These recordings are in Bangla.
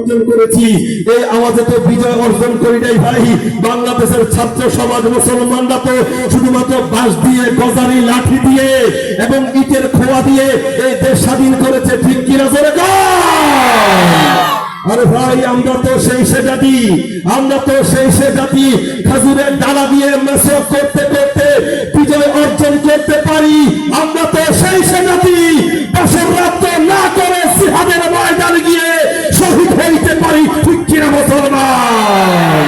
অর্জন করেছি। এই আওয়াজে তো বিজয় অর্জন করি নাই ভাই। বাংলাদেশের ছাত্র সমাজ মুসলমানরা তো শুধুমাত্র বাঁশ দিয়ে, গজারি লাঠি দিয়ে এবং ইটের খোয়া দিয়ে এই দেশ স্বাধীন করেছে, ঠিক কিনা জোরে আরে ভাই, আমরা তো সেই সে জাতি, আমরা তো সেই সে জাতি খেজুরের ডালা দিয়ে মেসক করতে করতে বিজয় অর্জন করতে পারি। আমরা তো সেই সে জাতি বছর রাত না করে জিহাদের ময়দানে গিয়ে শহীদ হইতে পারি, ঠিক কিনা মুসলমান?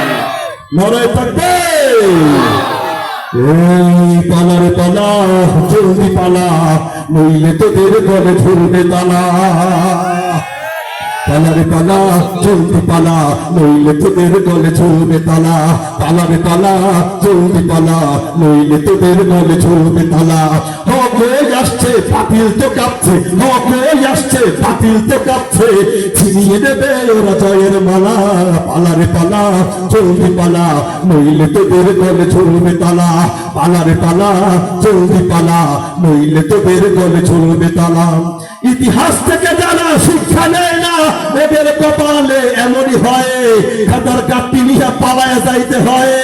নারায়ে তাকবীর। এই পালা রে পালা, জলদি পালা, নইলে তোদের গলে ঝুলবে তালা। পালা রে পালা, জলদি পালা, নইলে তোদের গলে ঝুলবে তালা। পালা রে পালা, জলদি পালা, নইলে তোদের গলে ঝুলবে তালা। হক আসছে, বাতিল তো কাঁপছে, হক আসছে, বাতিল তো কাঁপছে, ছিনিয়ে দেবে ওরা জয়ের মালা। পালা রে পালা, জলদি পালা, নইলে তোদের গলে ঝুলবে তালা। পালা রে পালা, জলদি পালা, নইলে তোদের গলে ঝুলবে তালা। ইতিহাস থেকে যারা শিক্ষা নেয় না, এদের কপালে এমনই হয়, খাতার কাটি নিয়ে পালায় যাইতে হয়।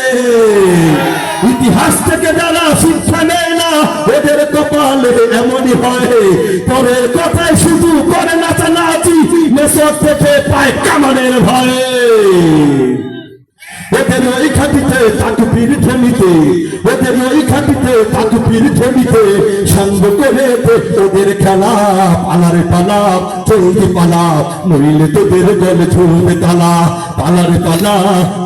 ইতিহাস থেকে যারা শিক্ষা নেয় না, এদের কপালে এমনই হয়, পরের কথায় শুধু করে নাচানাচি, মেসর থেকে পায় কামানের ভয়ে। ওদের ওই খাটিতে তাকবীর ধ্বনিতে, ওদের ওই খাটিতে তাকবীর ধ্বনিতে সঙ্গ করে ওদের খেলা। পালা রে পালা, জলদি পালা, নইলে তোদের গলে ঝুলবে তালা। পালা রে পালা,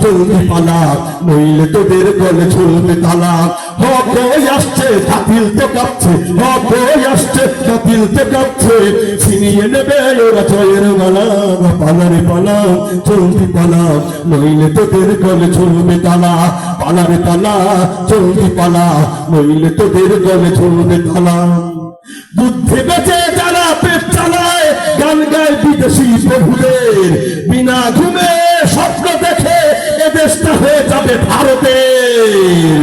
জলদি পালা, নইলে তোদের গলে ঝুলবে তালা। হক আসছে, বাতিল তো কাঁপছে, হক আসছে, বাতিল তো কাঁপছে, ছিনিয়ে নেবে ওরা জয়ের মালা। পালা রে পালা, জলদি পালা, নইলে তোদের গলে ঝুলবে তালা। পালা রে পালা, জলদি পালা, নইলে তোদের গলে ঝুলবে তালা। বুদ্ধি বেঁচে যারা পেট চালায়, গান গায় বিদেশি প্রভুদের, বিনা ঘুমে স্বপ্ন দেখে এ দেশটা হয়ে যাবে ভারতের।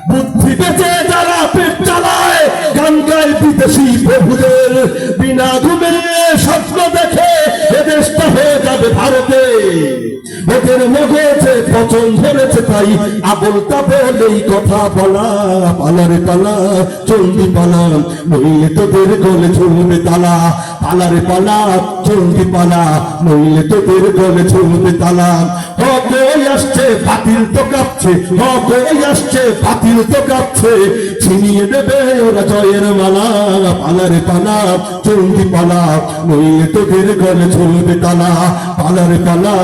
বুদ্ধি বেঁচে যারা পেট চালায়, গান গায় বিদেশি প্রভুদের, বিনা ঘুমে স্বপ্ন দেখে এ দেশটা হয়ে যাবে ভারতের। ওদের মগজে পচন ধরেছে তাই আবল তাবল এই কথা বলা। পালা রে পালা, জলদি পালা, নইলে তোদের গলে ঝুলবে তালা। পালা রে পালা, জলদি পালা, নইলে তোদের গলে ঝুলবে তালা। হক আসছে, বাতিল তো কাঁপছে, হক আসছে, বাতিল তো কাঁপছে, ছিনিয়ে দেবে ওরা জয়ের মালা। পালা রে পালা, জলদি পালা, নইলে তোদের গলে ঝুলবে তালা। পালা রে পালা,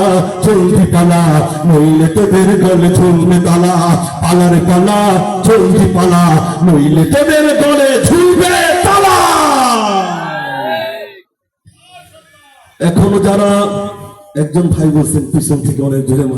জলদি পালা, নইলে তোদের গলে ঝুলবে তালা। পালা রে পালা, জলদি পালা, নইলে তোদের গলে ঝুলবে তালা। এখনো যারা, একজন ভাই বলছেন পিছন থেকে অনেক জোরে